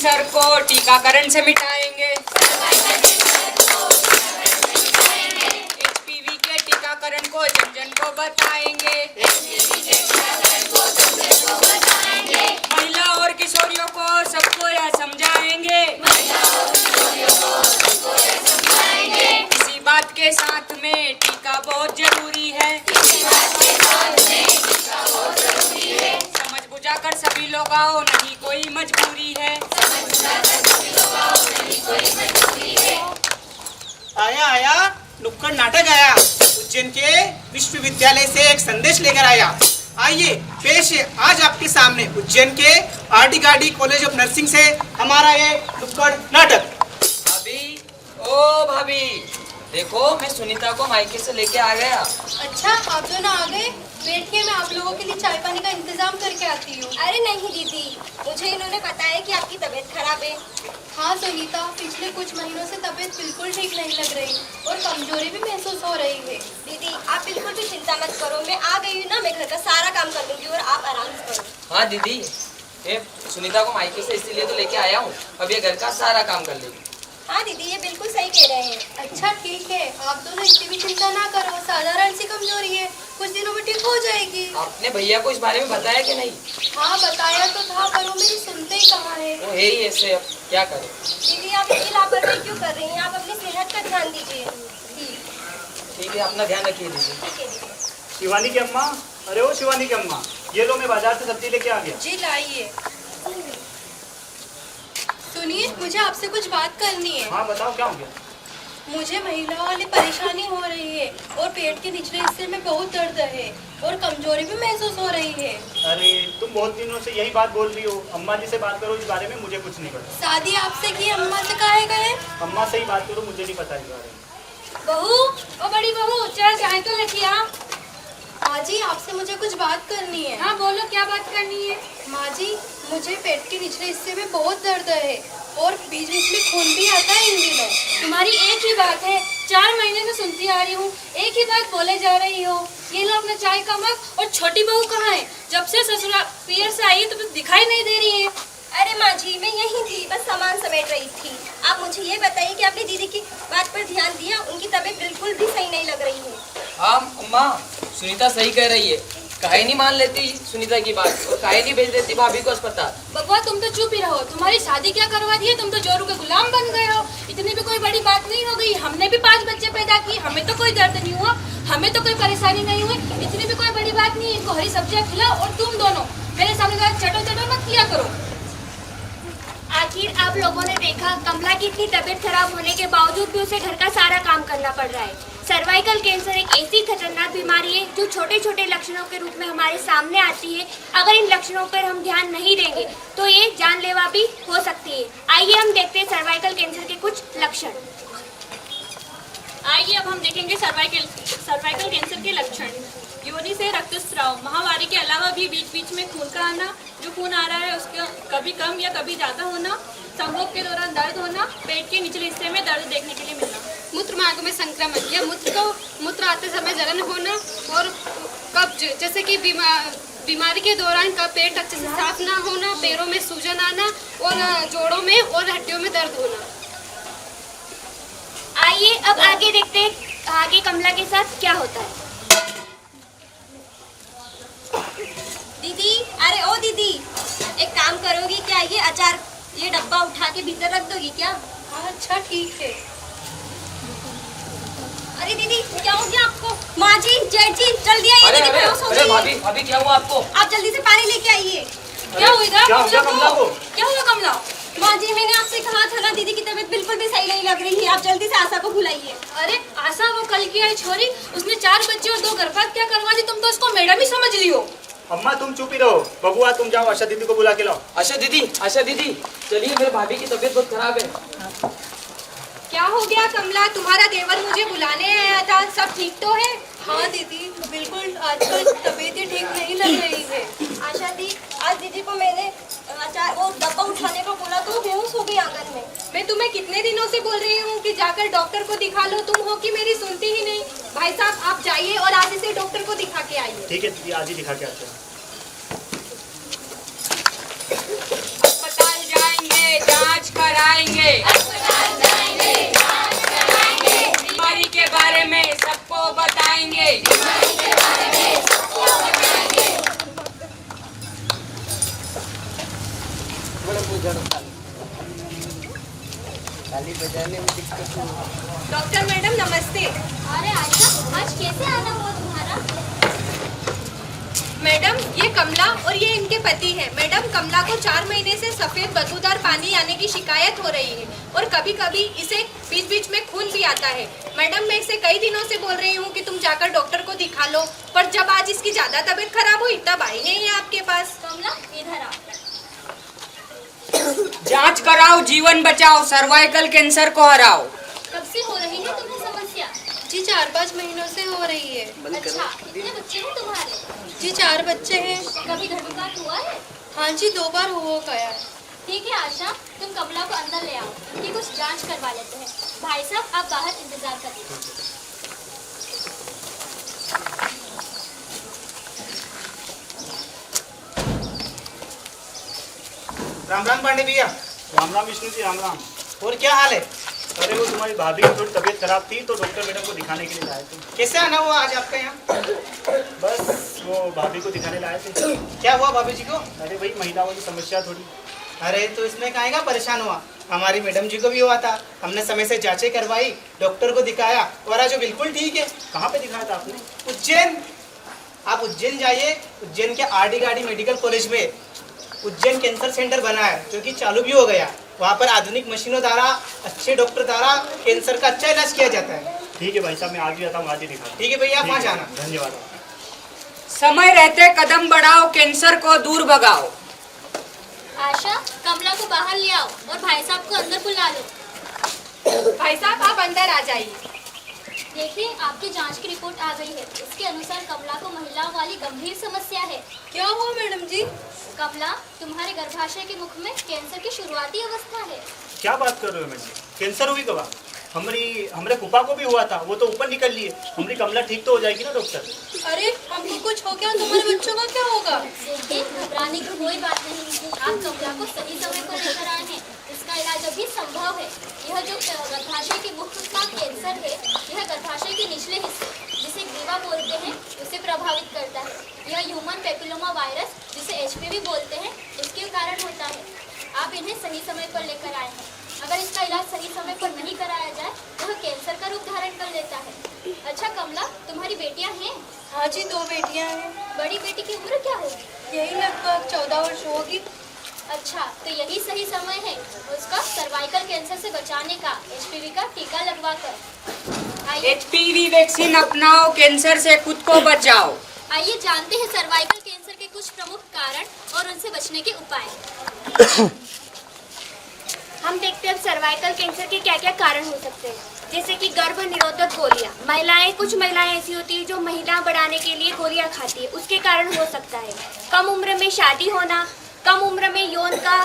Cancer को टीकाकरण से मिटाएंगे। HPV के टीकाकरण को जन जन को बताएंगे। महिला और किशोरियों को सबको यह समझाएंगे। इसी बात के साथ में टीका बहुत जरूरी है। समझ बुझाकर सभी लोग आओ, नहीं कोई मजबूरी है। आया आया नुक्कड़ नाटक आया। उज्जैन के विश्वविद्यालय से एक संदेश लेकर आया। आइए पेश है आज आपके सामने उज्जैन के RD Gardi college of nursing से हमारा ये नुक्कड़ नाटक। भाभी, ओ भाभी, देखो मैं सुनीता को मायके से लेके आ गया। अच्छा, आप दोनों आ गए। बैठिए, मैं आप लोगों के लिए चाय पानी का इंतजाम करके आती हूँ। अरे नहीं दीदी, मुझे इन्होंने बताया कि आपकी तबीयत खराब है। हाँ सुनीता, पिछले कुछ महीनों से तबीयत बिल्कुल ठीक नहीं लग रही और कमजोरी भी महसूस हो रही है। दीदी आप बिल्कुल भी चिंता मत करो, मैं आ गई हूँ ना, मैं घर का सारा काम कर लूंगी और आप आराम से करो। हाँ दीदी, ये सुनीता को मायके से इसीलिए तो लेके आया हूँ, अब ये घर का सारा काम कर लेगी। हाँ दीदी, ये बिल्कुल सही कह रहे हैं। अच्छा ठीक है, आप दोनों इतनी भी चिंता ना करो, साधारण सी कमजोरी है, कुछ दिनों में ठीक हो जाएगी। आपने भैया को इस बारे में बताया कि नहीं? हाँ बताया तो था, पर वो मेरी सुनते ही कहाँ है। वो है ही ऐसे, अब क्या करें। दीदी आप इतनी लापरवाही क्यों कर रही हैं? आप अपनी सेहत का ध्यान दीजिए। ठीक है, अपना ध्यान रखिए दीदी। ठीक है दीदी। शिवानी की अम्मा, अरे ओ शिवानी की अम्मा, ये लो मैं बाजार से सब्जी लेके आ गया। जी लाइए। सुनिए, मुझे आपसे कुछ बात करनी है। हाँ बताओ क्या हो गया। मुझे महिलाओं वाली परेशानी हो रही है और पेट के निचले हिस्से में बहुत दर्द है और कमजोरी भी महसूस हो रही है। अरे तुम बहुत दिनों से यही बात बोल रही हो, अम्मा जी से बात करो इस बारे में, मुझे कुछ नहीं पता। शादी आपसे की, अम्मा से काहे गए? अम्मा से ही बात करो, मुझे नहीं पता इस बारे में। बहू, ओ बड़ी बहू, चाय तो लखिया। माँ जी, आपसे मुझे कुछ बात करनी है। हाँ बोलो, क्या बात करनी है? माँ जी, मुझे पेट के निचले हिस्से में बहुत दर्द है और बीच बीच में खून भी आता है इन दिनों। तुम्हारी एक ही बात है, 4 महीने से सुनती आ रही हूँ, एक ही बात बोले जा रही हो। ये लो अपना चाय का मग। और छोटी बहू कहाँ है? जब से ससुराल पियर से आई है तो दिखाई नहीं दे रही है। अरे माँ जी, मैं यहीं थी, बस सामान समेट रही थी। आप मुझे ये बताइए कि आपने दीदी की बात पर ध्यान दिया? उनकी तबीयत बिल्कुल भी सही नहीं लग रही है। हाँ अम्मा, सुनीता सही कह रही है। काहे नहीं मान लेती सुनीता की बात और काहे नहीं भेज देती भाभी को अस्पताल। बबुआ तुम तो चुप ही रहो, तुम्हारी शादी क्या करवा दी है? तुम तो जोरू के गुलाम बन गए हो। इतनी भी कोई बड़ी बात नहीं हो गई, हमने भी 5 बच्चे पैदा किए, हमें तो कोई दर्द नहीं हुआ, हमें तो कोई परेशानी नहीं हुई। इतनी भी कोई बड़ी बात नहीं है। इनको हरी सब्जियाँ खिलाओ और तुम दोनों मेरे सामने चटो मत किया करो। आखिर आप लोगों ने देखा, कमला की इतनी तबीयत खराब होने के बावजूद भी उसे घर का सारा काम करना पड़ रहा है। सर्वाइकल कैंसर एक ऐसी खतरनाक बीमारी है जो छोटे छोटे लक्षणों के रूप में हमारे सामने आती है। अगर इन लक्षणों पर हम ध्यान नहीं देंगे तो ये जानलेवा भी हो सकती है। आइए हम देखते हैं सर्वाइकल कैंसर के कुछ लक्षण। आइए अब हम देखेंगे सर्वाइकल कैंसर के लक्षण। योनि से रक्तस्राव, माहवारी के अलावा भी बीच बीच में खून का आना, जो खून आ रहा है उसका कभी कम या कभी ज़्यादा होना, संभोग के दौरान दर्द होना, पेट के निचले हिस्से में दर्द देखने के लिए मिलना, मूत्र मार्ग में संक्रमण या मूत्र आते समय जलन होना और कब्ज, जैसे कि बीमारी के दौरान का पेट अच्छे से साफ ना होना, पैरों में सूजन आना और जोड़ों में और हड्डियों में दर्द होना। आइए अब आगे देखते हैं आगे कमला के साथ क्या होता है। दीदी, अरे ओ दीदी, एक काम करोगी क्या? ये अचार, ये डब्बा उठा के भीतर रख दोगी क्या? अच्छा ठीक है। अरे दीदी, क्या हो गया आपको? माँ जी, जेठ जी, जल्दी आइए, दीदी बेहोश हो गई है। भाभी क्या हुआ आपको? आप जल्दी से पानी लेके आइए। क्या हुआ क्या हो गया कमला को? क्या हुआ कमला? माँ जी, मैंने आपसे कहा था ना, दीदी की तबीयत बिल्कुल भी सही नहीं लग रही है। आप जल्दी से आशा को बुलाइए। अरे आशा वो कल की आई छोरी, उसने 4 बच्चे और 2 गर्भपात क्या करवा दी? तुम तो उसको मैडम ही समझ लियो। अम्मा तुम चुप ही रहो। बबुआ तुम जाओ आशा दीदी को बुला के लाओ। आशा दीदी, चलिए, मेरे भाभी की तबीयत बहुत खराब है। क्या हो गया कमला? तुम्हारा देवर मुझे बुलाने आया था, सब ठीक तो है? हाँ दीदी, बिल्कुल आजकल तबीयत ठीक नहीं लग रही है। आशा दी, आज दीदी को मैंने अचार वो डब्बा उठाने को बोला तो वो बेहोश हो गई आंगन में। मैं तुम्हें कितने दिनों से बोल रही हूँ कि जाकर डॉक्टर को दिखा लो, तुम हो कि मेरी सुनती ही नहीं। भाई साहब आप जाइए और आज से डॉक्टर को दिखा के आइए। ठीक है दीदी, आज ही दिखा के आते हैं। अस्पताल जाएंगे। कराएंगे, बीमारी के बारे में सबको बताएंगे। डॉक्टर मैडम नमस्ते। अरे आशा, आज कैसे आना हुआ तुम्हारा? मैडम ये कमला और ये इनके पति हैं। मैडम कमला को 4 महीने से सफेद बदबूदार पानी आने की शिकायत हो रही है और कभी कभी इसे बीच बीच में खून भी आता है। मैडम मैं इसे कई दिनों से बोल रही हूँ कि तुम जाकर डॉक्टर को दिखा लो, पर जब आज इसकी ज्यादा तबीयत खराब हुई तब आई नहीं है आपके पास। कमला इधर आओ। जांच कराओ, जीवन बचाओ, सर्वाइकल कैंसर को हराओ। कब से हो रही है तुम्हें समस्या? जी 4-5 महीनों से हो रही है। अच्छा, कितने बच्चे हैं तुम्हारे? जी 4 बच्चे हैं। कभी गर्भपात हुआ है? हाँ जी 2 बार हो गया है। ठीक है आशा, तुम कमला को अंदर ले आओ, उनकी कुछ जांच करवा लेते हैं। भाई साहब आप बाहर इंतजार करिए। राम राम पांडे भैया। राम राम विष्णु जी, राम राम। और क्या हाल है? अरे वो तुम्हारी भाभी की थोड़ी तबीयत खराब थी तो डॉक्टर मैडम को दिखाने के लिए लाए थे। कैसे आना हुआ आज आपका यहाँ? बस वो भाभी को दिखाने लाए थे। क्या हुआ भाभी जी को? अरे भाई महिलाओं की समस्या थोड़ी। अरे तो इसमें काहेगा परेशान हुआ? हमारी मैडम जी को भी हुआ था, हमने समय से जांचें करवाई, डॉक्टर को दिखाया और आज वो बिल्कुल ठीक है। कहाँ पे दिखाया था आपने? उज्जैन। आप उज्जैन जाइए, उज्जैन के आरडी गाड़ी मेडिकल कॉलेज में उज्जैन कैंसर सेंटर बना है जो कि चालू भी हो गया। वहाँ पर आधुनिक मशीनों द्वारा, अच्छे डॉक्टर द्वारा कैंसर का अच्छा इलाज किया जाता है। ठीक है भाई साहब, मैं आज भी आता हूँ, आज ही दिखा। ठीक है भैया, आप वहाँ जाना। धन्यवाद। समय रहते कदम बढ़ाओ, कैंसर को दूर भगाओ। आशा, कमला को बाहर ले आओ और भाई साहब को अंदर बुला लो। भाई साहब आप अंदर आ जाइए। देखिए, आपकी जांच की रिपोर्ट आ गई है। इसके अनुसार कमला को महिलाओं वाली गंभीर समस्या है। क्या हुआ मैडम जी? कमला, तुम्हारे गर्भाशय के मुख में कैंसर की शुरुआती अवस्था है। क्या बात कर रहे हो मैडम? कैंसर हुई कब? हमारे फूफा को भी हुआ था, वो तो ऊपर निकल लिए। हमारी कमला ठीक तो हो जाएगी ना डॉक्टर? अरे हमको कुछ हो गया, तुम्हारे बच्चों का क्या होगा? देखिए, घबराने की कोई बात नहीं। आप कमला को सही समय पर लेकर आए हैं। इसका इलाज अभी संभव है। यह जो गर्भाशय के मुख का कैंसर है, यह गर्भाशय के निचले हिस्से, जिसे ग्रीवा बोलते हैं, उसे प्रभावित करता है। यह ह्यूमन पेपिलोमा वायरस, जिसे HPV बोलते हैं, उसके कारण होता है। आप इन्हें सही समय पर लेकर आए हैं। अगर इसका इलाज सही समय पर नहीं कराया जाए तो यह कैंसर का रूप धारण कर लेता है। अच्छा कमला, तुम्हारी बेटियां हैं? हाँ जी 2 बेटियां हैं। बड़ी बेटी की उम्र क्या होगी? यही लगभग 14 वर्ष होगी। अच्छा, तो यही सही समय है उसका सर्वाइकल कैंसर से बचाने का, HPV का टीका लगवा कर। आइए HPV वैक्सीन अपनाओ, कैंसर से खुद को बचाओ। आइए जानते हैं सर्वाइकल कैंसर के कुछ प्रमुख कारण और उनसे बचने के उपाय। हम देखते हैं सर्वाइकल कैंसर के क्या क्या कारण हो सकते हैं। जैसे कि गर्भ निरोधक गोलियां। कुछ महिलाएं ऐसी होती है जो महिला बढ़ाने के लिए गोलियां खाती है, उसके कारण हो सकता है। कम उम्र में शादी होना, कम उम्र में यौन का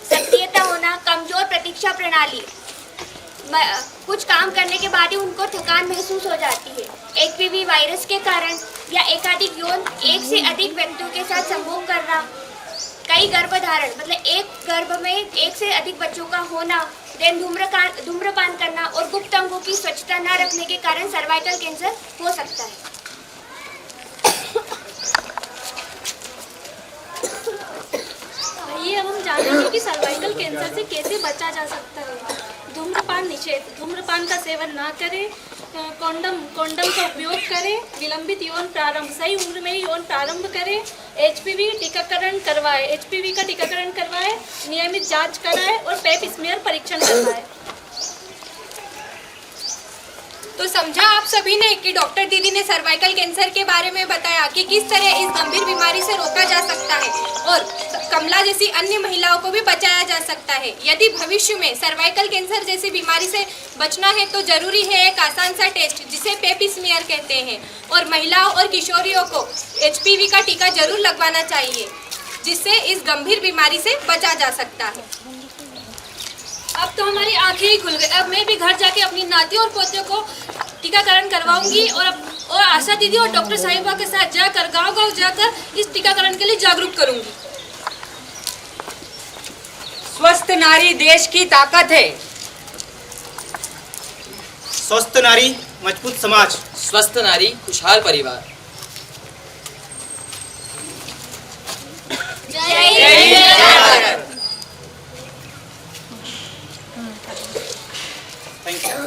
सक्रियता होना, कमजोर प्रतीक्षा प्रणाली, कुछ काम करने के बाद ही उनको थकान महसूस हो जाती है। HPV वायरस के कारण या एकाधिक यौन, एक से अधिक व्यक्तियों के साथ संभोग करना, कई गर्भधारण मतलब एक गर्भ में एक से अधिक बच्चों का होना, देन धूम्रपान करना और गुप्त अंगों की स्वच्छता न रखने के कारण सर्वाइकल कैंसर हो सकता है। आइए अब हम जानेंगे कि सर्वाइकल कैंसर से कैसे बचा जा सकता है। धूम्रपान निषेध। धूम्रपान का सेवन ना करें। कंडोम का उपयोग करें। विलंबित यौन प्रारंभ, सही उम्र में यौन प्रारंभ करें। HPV टीकाकरण करवाएं। HPV का टीकाकरण करवाएं। नियमित जांच कराएं और पेप स्मीयर परीक्षण करवाएं। तो समझा आप सभी ने कि डॉक्टर दीदी ने सर्वाइकल कैंसर के बारे में बताया कि किस तरह इस गंभीर बीमारी से रोका जा सकता है और कमला जैसी अन्य महिलाओं को भी बचाया जा सकता है। यदि भविष्य में सर्वाइकल कैंसर जैसी बीमारी से बचना है तो जरूरी है एक आसान सा टेस्ट जिसे पेप स्मीयर कहते हैं, और महिलाओं और किशोरियों को HPV का टीका जरूर लगवाना चाहिए, जिससे इस गंभीर बीमारी से बचा जा सकता है। अब तो हमारी आंखें ही खुल गई। अब मैं भी घर जाके अपनी नातियों और पोतियों को टीकाकरण करवाऊंगी और आशा दीदी और डॉक्टर साहिबा के साथ जाकर गांव-गांव जाकर इस टीकाकरण के लिए जागरूक करूंगी। स्वस्थ नारी देश की ताकत है। स्वस्थ नारी मजबूत समाज, स्वस्थ नारी खुशहाल परिवार। Thank you.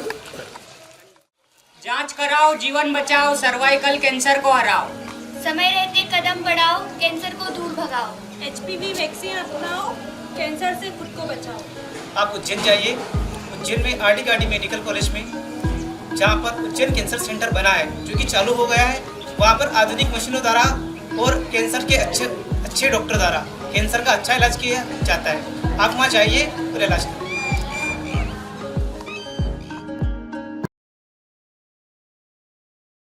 जांच कराओ, जीवन बचाओ, सर्वाइकल कैंसर को हराओ। समय रहते कदम बढ़ाओ, कैंसर को दूर भगाओ। HPV वैक्सीन अपनाओ, कैंसर से खुद को बचाओ। आप उज्जैन जाइए। उज्जैन में RD मेडिकल कॉलेज में, जहाँ पर उज्जैन कैंसर सेंटर बना है, जो कि चालू हो गया है। वहाँ पर आधुनिक मशीनों द्वारा और कैंसर के अच्छे डॉक्टर द्वारा कैंसर का अच्छा इलाज किया जाता है। आप वहाँ जाइए और इलाज